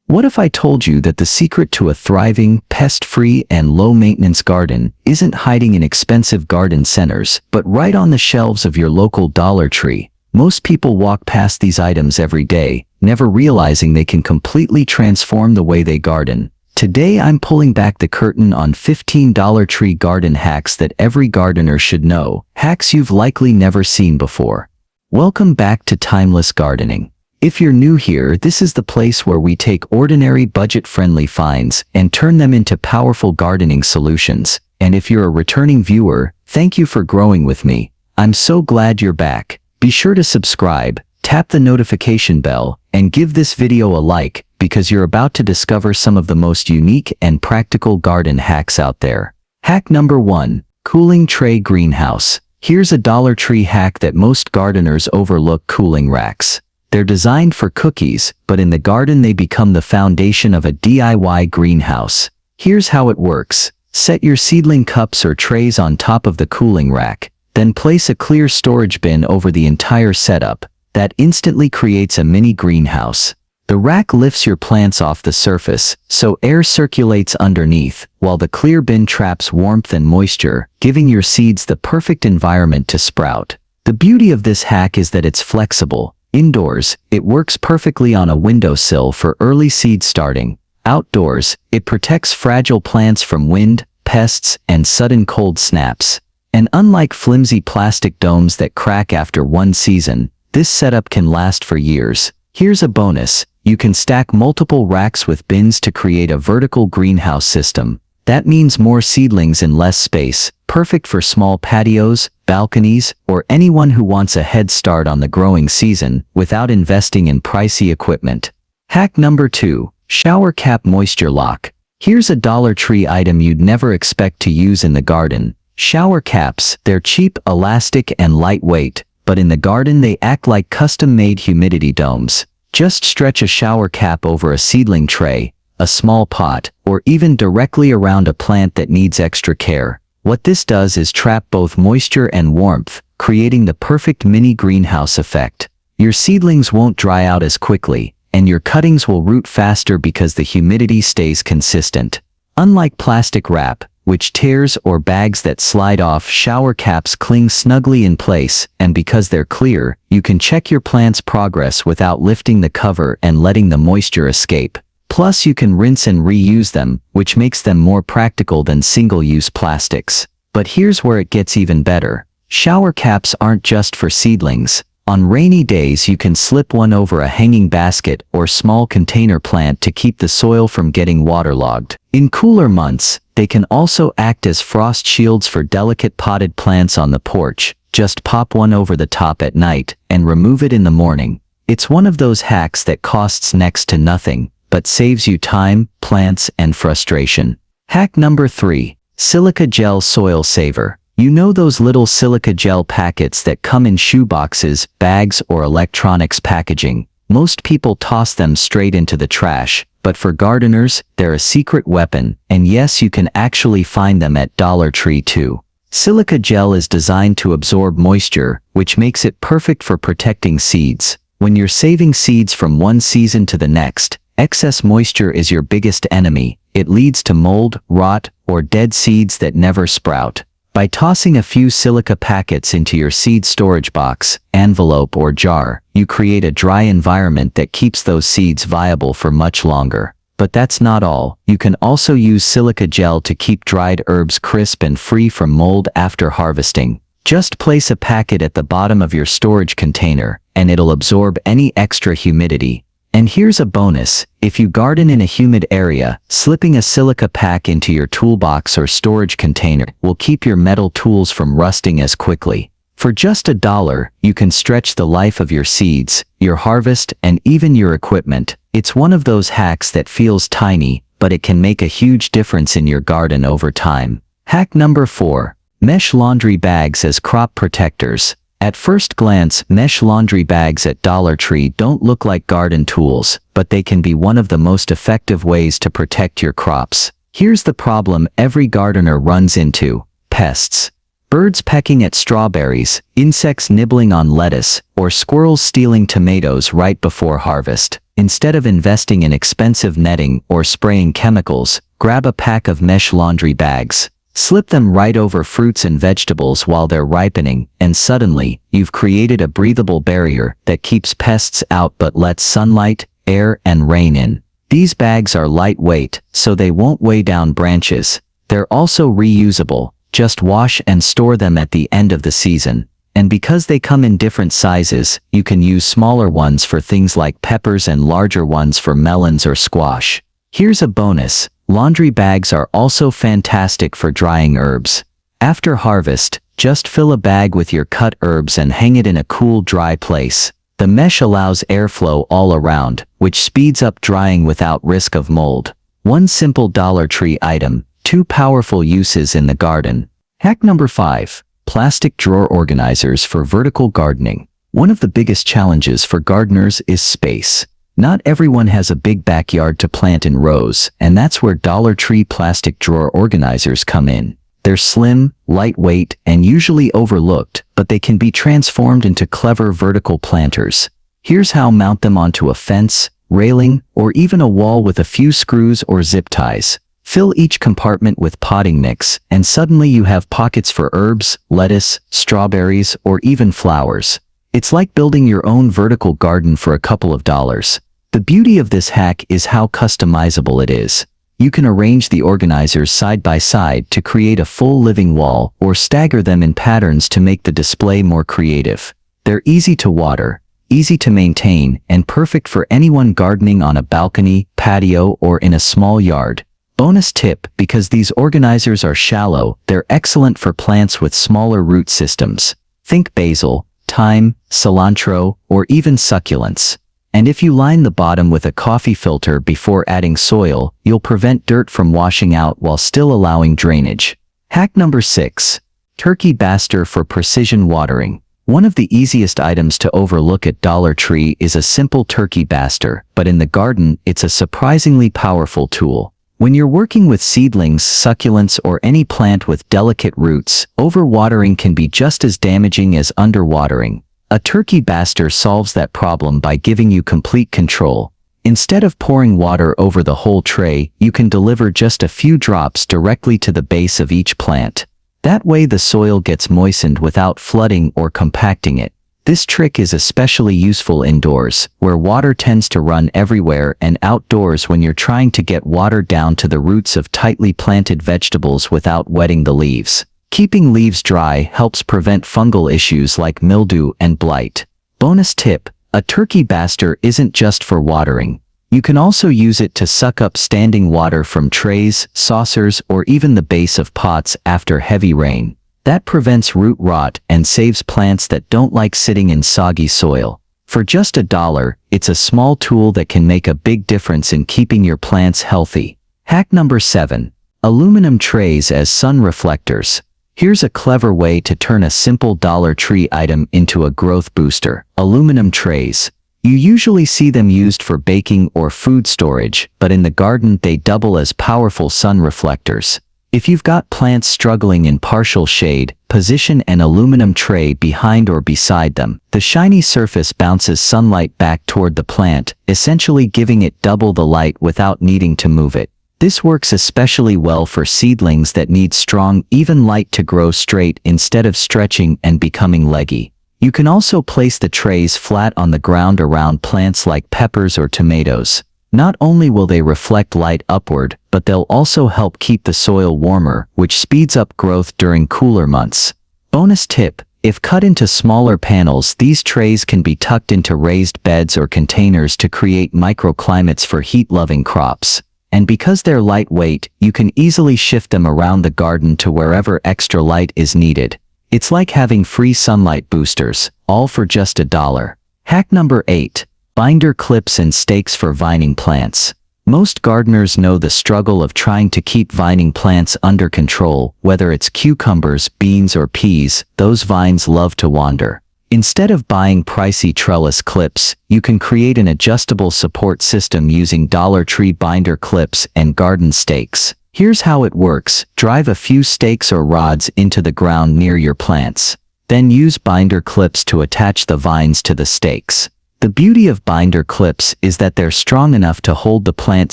What if I told you that the secret to a thriving, pest-free, and low-maintenance garden isn't hiding in expensive garden centers, but right on the shelves of your local Dollar Tree? Most people walk past these items every day, never realizing they can completely transform the way they garden. Today I'm pulling back the curtain on 15 Dollar Tree garden hacks that every gardener should know, hacks you've likely never seen before. Welcome back to Timeless Gardening. If you're new here, this is the place where we take ordinary budget-friendly finds and turn them into powerful gardening solutions. And if you're a returning viewer, thank you for growing with me. I'm so glad you're back. Be sure to subscribe, tap the notification bell, and give this video a like, because you're about to discover some of the most unique and practical garden hacks out there. Hack number 1. Cooling Tray Greenhouse. Here's a Dollar Tree hack that most gardeners overlook: cooling racks. They're designed for cookies, but in the garden they become the foundation of a DIY greenhouse. Here's how it works. Set your seedling cups or trays on top of the cooling rack, then place a clear storage bin over the entire setup. That instantly creates a mini greenhouse. The rack lifts your plants off the surface, so air circulates underneath, while the clear bin traps warmth and moisture, giving your seeds the perfect environment to sprout. The beauty of this hack is that it's flexible. Indoors, it works perfectly on a windowsill for early seed starting. Outdoors, it protects fragile plants from wind, pests, and sudden cold snaps. And unlike flimsy plastic domes that crack after one season, this setup can last for years. Here's a bonus. You can stack multiple racks with bins to create a vertical greenhouse system. That means more seedlings in less space, perfect for small patios, balconies, or anyone who wants a head start on the growing season without investing in pricey equipment. Hack number 2. Shower Cap Moisture Lock. Here's a Dollar Tree item you'd never expect to use in the garden. Shower caps. They're cheap, elastic, and lightweight, but in the garden they act like custom-made humidity domes. Just stretch a shower cap over a seedling tray, a small pot, or even directly around a plant that needs extra care. What this does is trap both moisture and warmth, creating the perfect mini greenhouse effect. Your seedlings won't dry out as quickly, and your cuttings will root faster because the humidity stays consistent. Unlike plastic wrap, which tears, or bags that slide off, shower caps cling snugly in place, and because they're clear, you can check your plant's progress without lifting the cover and letting the moisture escape. Plus, you can rinse and reuse them, which makes them more practical than single-use plastics. But here's where it gets even better. Shower caps aren't just for seedlings. On rainy days, you can slip one over a hanging basket or small container plant to keep the soil from getting waterlogged. In cooler months, they can also act as frost shields for delicate potted plants on the porch. Just pop one over the top at night and remove it in the morning. It's one of those hacks that costs next to nothing, but saves you time, plants, and frustration. Hack number 3. Silica Gel Soil Saver. You know those little silica gel packets that come in shoeboxes, bags, or electronics packaging? Most people toss them straight into the trash, but for gardeners, they're a secret weapon, and yes, you can actually find them at Dollar Tree too. Silica gel is designed to absorb moisture, which makes it perfect for protecting seeds. When you're saving seeds from one season to the next, excess moisture is your biggest enemy. It leads to mold, rot, or dead seeds that never sprout. By tossing a few silica packets into your seed storage box, envelope, or jar, you create a dry environment that keeps those seeds viable for much longer. But that's not all. You can also use silica gel to keep dried herbs crisp and free from mold after harvesting. Just place a packet at the bottom of your storage container, and it'll absorb any extra humidity. And here's a bonus. If you garden in a humid area, slipping a silica pack into your toolbox or storage container will keep your metal tools from rusting as quickly. For just $1, you can stretch the life of your seeds, your harvest, and even your equipment. It's one of those hacks that feels tiny, but it can make a huge difference in your garden over time. Hack number 4. Mesh laundry bags as crop protectors. At first glance, mesh laundry bags at Dollar Tree don't look like garden tools, but they can be one of the most effective ways to protect your crops. Here's the problem every gardener runs into: pests. Birds pecking at strawberries, insects nibbling on lettuce, or squirrels stealing tomatoes right before harvest. Instead of investing in expensive netting or spraying chemicals, grab a pack of mesh laundry bags. Slip them right over fruits and vegetables while they're ripening, and suddenly, you've created a breathable barrier that keeps pests out but lets sunlight, air, and rain in. These bags are lightweight, so they won't weigh down branches. They're also reusable. Just wash and store them at the end of the season. And because they come in different sizes, you can use smaller ones for things like peppers and larger ones for melons or squash. Here's a bonus. Laundry bags are also fantastic for drying herbs. After harvest, just fill a bag with your cut herbs and hang it in a cool, dry place. The mesh allows airflow all around, which speeds up drying without risk of mold. One simple Dollar Tree item, two powerful uses in the garden. Hack number 5. Plastic drawer organizers for vertical gardening. One of the biggest challenges for gardeners is space. Not everyone has a big backyard to plant in rows, and that's where Dollar Tree plastic drawer organizers come in. They're slim, lightweight, and usually overlooked, but they can be transformed into clever vertical planters. Here's how: mount them onto a fence, railing, or even a wall with a few screws or zip ties. Fill each compartment with potting mix, and suddenly you have pockets for herbs, lettuce, strawberries, or even flowers. It's like building your own vertical garden for a couple of dollars. The beauty of this hack is how customizable it is. You can arrange the organizers side by side to create a full living wall, or stagger them in patterns to make the display more creative. They're easy to water, easy to maintain, and perfect for anyone gardening on a balcony, patio, or in a small yard. Bonus tip: because these organizers are shallow, they're excellent for plants with smaller root systems. Think basil, thyme, cilantro, or even succulents. And if you line the bottom with a coffee filter before adding soil, you'll prevent dirt from washing out while still allowing drainage. Hack number 6. Turkey baster for precision watering. One of the easiest items to overlook at Dollar Tree is a simple turkey baster, but in the garden, it's a surprisingly powerful tool. When you're working with seedlings, succulents, or any plant with delicate roots, overwatering can be just as damaging as underwatering. A turkey baster solves that problem by giving you complete control. Instead of pouring water over the whole tray, you can deliver just a few drops directly to the base of each plant. That way the soil gets moistened without flooding or compacting it. This trick is especially useful indoors, where water tends to run everywhere, and outdoors when you're trying to get water down to the roots of tightly planted vegetables without wetting the leaves. Keeping leaves dry helps prevent fungal issues like mildew and blight. Bonus tip: a turkey baster isn't just for watering. You can also use it to suck up standing water from trays, saucers, or even the base of pots after heavy rain. That prevents root rot and saves plants that don't like sitting in soggy soil. For just $1, it's a small tool that can make a big difference in keeping your plants healthy. Hack number 7. Aluminum trays as sun reflectors. Here's a clever way to turn a simple Dollar Tree item into a growth booster. Aluminum trays. You usually see them used for baking or food storage, but in the garden they double as powerful sun reflectors. If you've got plants struggling in partial shade, position an aluminum tray behind or beside them. The shiny surface bounces sunlight back toward the plant, essentially giving it double the light without needing to move it. This works especially well for seedlings that need strong, even light to grow straight instead of stretching and becoming leggy. You can also place the trays flat on the ground around plants like peppers or tomatoes. Not only will they reflect light upward, but they'll also help keep the soil warmer, which speeds up growth during cooler months. Bonus tip: if cut into smaller panels, these trays can be tucked into raised beds or containers to create microclimates for heat-loving crops. And because they're lightweight, you can easily shift them around the garden to wherever extra light is needed. It's like having free sunlight boosters, all for just $1. Hack number 8. Binder clips and stakes for vining plants. Most gardeners know the struggle of trying to keep vining plants under control. Whether it's cucumbers, beans, or peas, those vines love to wander. Instead of buying pricey trellis clips, you can create an adjustable support system using Dollar Tree binder clips and garden stakes. Here's how it works: drive a few stakes or rods into the ground near your plants. Then use binder clips to attach the vines to the stakes. The beauty of binder clips is that they're strong enough to hold the plant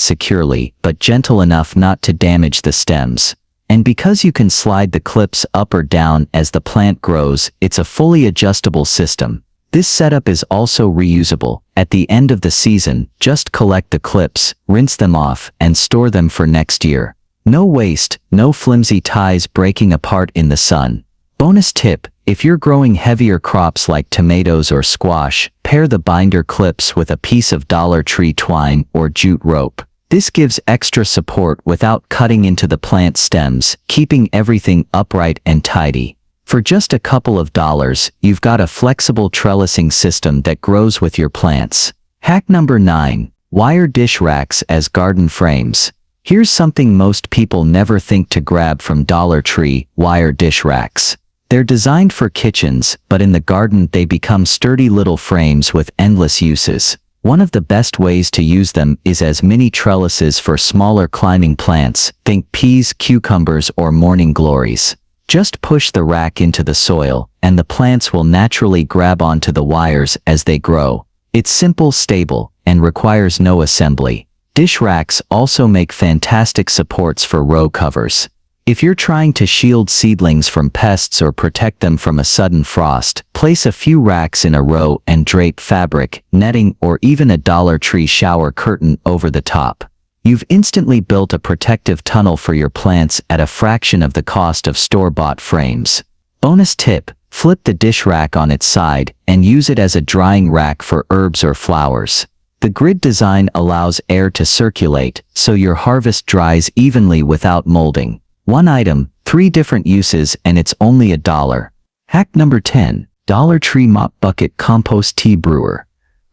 securely, but gentle enough not to damage the stems. And because you can slide the clips up or down as the plant grows, it's a fully adjustable system. This setup is also reusable. At the end of the season, just collect the clips, rinse them off, and store them for next year. No waste, no flimsy ties breaking apart in the sun. Bonus tip: if you're growing heavier crops like tomatoes or squash, pair the binder clips with a piece of Dollar Tree twine or jute rope. This gives extra support without cutting into the plant stems, keeping everything upright and tidy. For just a couple of dollars, you've got a flexible trellising system that grows with your plants. Hack number 9. Wire dish racks as garden frames. Here's something most people never think to grab from Dollar Tree: wire dish racks. They're designed for kitchens, but in the garden they become sturdy little frames with endless uses. One of the best ways to use them is as mini trellises for smaller climbing plants. Think peas, cucumbers, or morning glories. Just push the rack into the soil, and the plants will naturally grab onto the wires as they grow. It's simple, stable, and requires no assembly. Dish racks also make fantastic supports for row covers. If you're trying to shield seedlings from pests or protect them from a sudden frost, place a few racks in a row and drape fabric, netting, or even a Dollar Tree shower curtain over the top. You've instantly built a protective tunnel for your plants at a fraction of the cost of store-bought frames. Bonus tip: flip the dish rack on its side and use it as a drying rack for herbs or flowers. The grid design allows air to circulate, so your harvest dries evenly without molding. One item, 3 different uses, and it's only $1. Hack number 10. Dollar Tree Mop Bucket Compost Tea Brewer.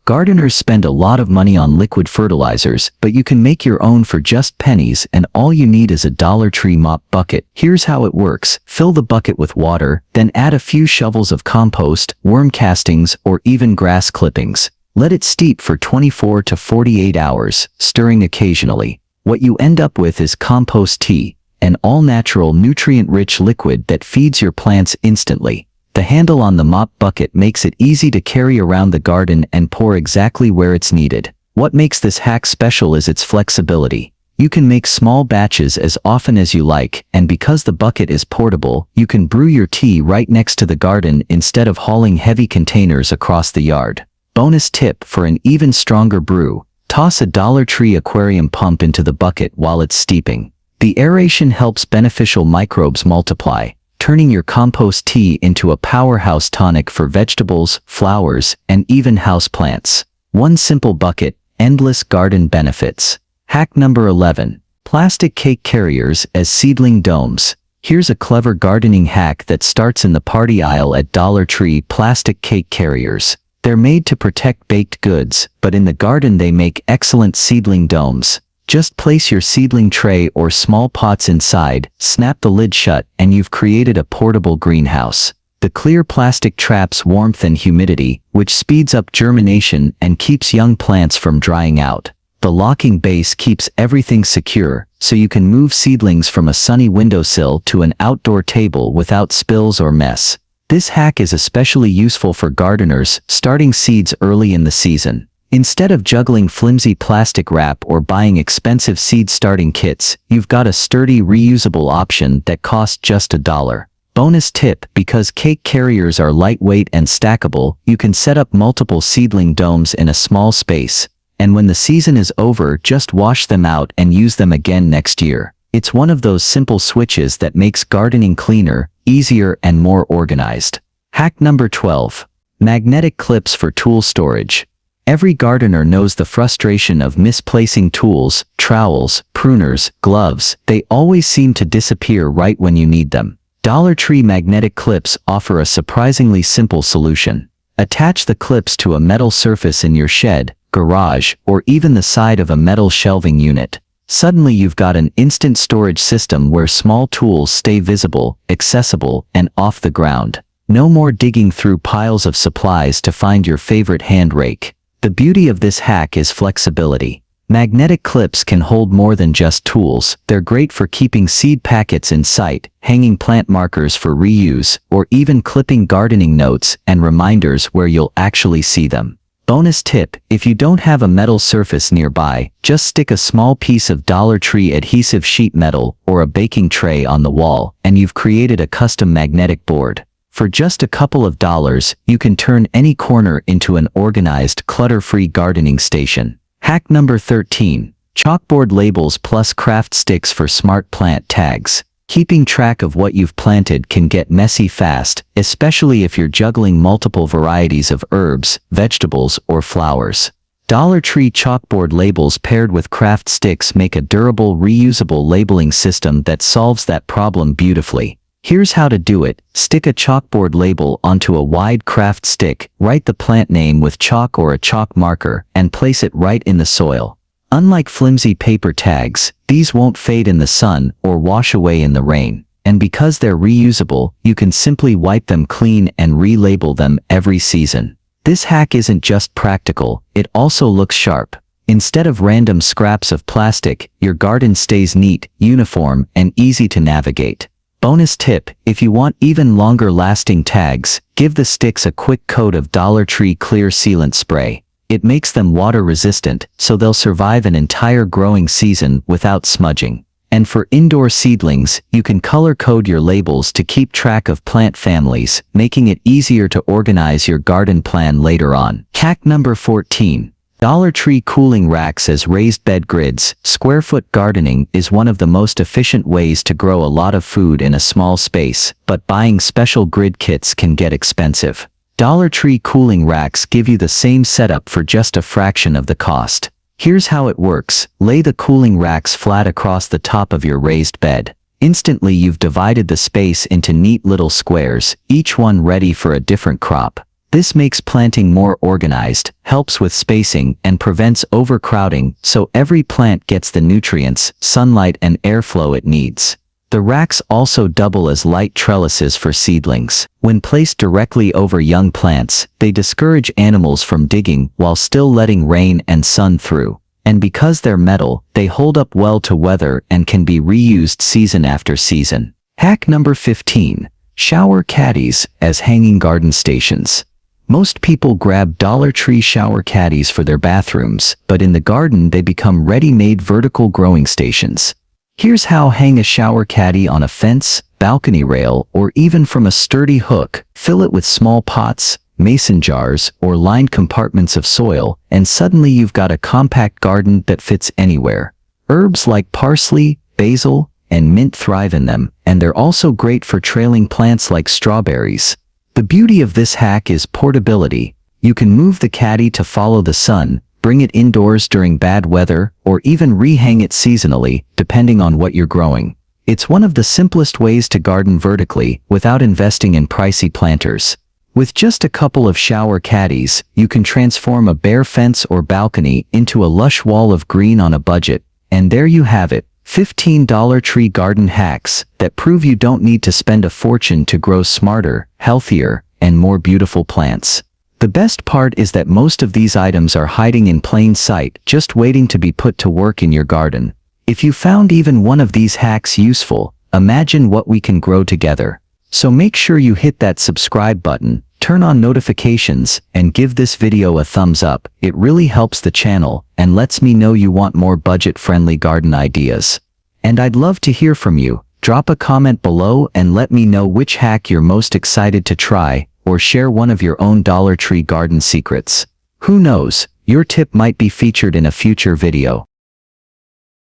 Gardeners spend a lot of money on liquid fertilizers, but you can make your own for just pennies, and all you need is a Dollar Tree mop bucket. Here's how it works. Fill the bucket with water, then add a few shovels of compost, worm castings, or even grass clippings. Let it steep for 24 to 48 hours, stirring occasionally. What you end up with is compost tea, an all-natural, nutrient-rich liquid that feeds your plants instantly. The handle on the mop bucket makes it easy to carry around the garden and pour exactly where it's needed. What makes this hack special is its flexibility. You can make small batches as often as you like, and because the bucket is portable, you can brew your tea right next to the garden instead of hauling heavy containers across the yard. Bonus tip: for an even stronger brew, toss a Dollar Tree aquarium pump into the bucket while it's steeping. The aeration helps beneficial microbes multiply, turning your compost tea into a powerhouse tonic for vegetables, flowers, and even houseplants. One simple bucket, endless garden benefits. Hack number 11. Plastic cake carriers as seedling domes. Here's a clever gardening hack that starts in the party aisle at Dollar Tree: plastic cake carriers. They're made to protect baked goods, but in the garden they make excellent seedling domes. Just place your seedling tray or small pots inside, snap the lid shut, and you've created a portable greenhouse. The clear plastic traps warmth and humidity, which speeds up germination and keeps young plants from drying out. The locking base keeps everything secure, so you can move seedlings from a sunny windowsill to an outdoor table without spills or mess. This hack is especially useful for gardeners starting seeds early in the season. Instead of juggling flimsy plastic wrap or buying expensive seed starting kits, you've got a sturdy, reusable option that costs just $1. Bonus tip: because cake carriers are lightweight and stackable, you can set up multiple seedling domes in a small space. And when the season is over, just wash them out and use them again next year. It's one of those simple switches that makes gardening cleaner, easier, and more organized. Hack number 12. Magnetic clips for tool storage. Every gardener knows the frustration of misplacing tools, trowels, pruners, gloves. They always seem to disappear right when you need them. Dollar Tree magnetic clips offer a surprisingly simple solution. Attach the clips to a metal surface in your shed, garage, or even the side of a metal shelving unit. Suddenly you've got an instant storage system where small tools stay visible, accessible, and off the ground. No more digging through piles of supplies to find your favorite hand rake. The beauty of this hack is flexibility. Magnetic clips can hold more than just tools. They're great for keeping seed packets in sight, hanging plant markers for reuse, or even clipping gardening notes and reminders where you'll actually see them. Bonus tip, if you don't have a metal surface nearby, just stick a small piece of Dollar Tree adhesive sheet metal or a baking tray on the wall, and you've created a custom magnetic board. For just a couple of dollars, you can turn any corner into an organized, clutter-free gardening station. Hack number 13. Chalkboard labels plus craft sticks for smart plant tags. Keeping track of what you've planted can get messy fast, especially if you're juggling multiple varieties of herbs, vegetables, or flowers. Dollar Tree chalkboard labels paired with craft sticks make a durable, reusable labeling system that solves that problem beautifully. Here's how to do it. Stick a chalkboard label onto a wide craft stick, write the plant name with chalk or a chalk marker, and place it right in the soil. Unlike flimsy paper tags, these won't fade in the sun or wash away in the rain. And because they're reusable, you can simply wipe them clean and relabel them every season. This hack isn't just practical, it also looks sharp. Instead of random scraps of plastic, your garden stays neat, uniform, and easy to navigate. Bonus tip, if you want even longer lasting tags, give the sticks a quick coat of Dollar Tree clear sealant spray. It makes them water resistant, so they'll survive an entire growing season without smudging. And for indoor seedlings, you can color code your labels to keep track of plant families, making it easier to organize your garden plan later on. Hack number 14. Dollar Tree cooling racks as raised bed grids. Square-foot gardening is one of the most efficient ways to grow a lot of food in a small space, but buying special grid kits can get expensive. Dollar Tree cooling racks give you the same setup for just a fraction of the cost. Here's how it works. Lay the cooling racks flat across the top of your raised bed. Instantly you've divided the space into neat little squares, each one ready for a different crop. This makes planting more organized, helps with spacing, and prevents overcrowding, so every plant gets the nutrients, sunlight, and airflow it needs. The racks also double as light trellises for seedlings. When placed directly over young plants, they discourage animals from digging while still letting rain and sun through. And because they're metal, they hold up well to weather and can be reused season after season. Hack number 15. Shower caddies as hanging garden stations. Most people grab Dollar Tree shower caddies for their bathrooms, but in the garden they become ready-made vertical growing stations. Here's how: hang a shower caddy on a fence, balcony rail, or even from a sturdy hook. Fill it with small pots, mason jars, or lined compartments of soil, and suddenly you've got a compact garden that fits anywhere. Herbs like parsley, basil, and mint thrive in them, and they're also great for trailing plants like strawberries. The beauty of this hack is portability. You can move the caddy to follow the sun, bring it indoors during bad weather, or even rehang it seasonally, depending on what you're growing. It's one of the simplest ways to garden vertically without investing in pricey planters. With just a couple of shower caddies, you can transform a bare fence or balcony into a lush wall of green on a budget. And there you have it, 15 Dollar Tree garden hacks that prove you don't need to spend a fortune to grow smarter, healthier, and more beautiful plants. The best part is that most of these items are hiding in plain sight, just waiting to be put to work in your garden. If you found even one of these hacks useful, imagine what we can grow together. So make sure you hit that subscribe button, turn on notifications, and give this video a thumbs up. It really helps the channel and lets me know you want more budget-friendly garden ideas. And I'd love to hear from you. Drop a comment below and let me know which hack you're most excited to try, or share one of your own Dollar Tree garden secrets. Who knows, your tip might be featured in a future video.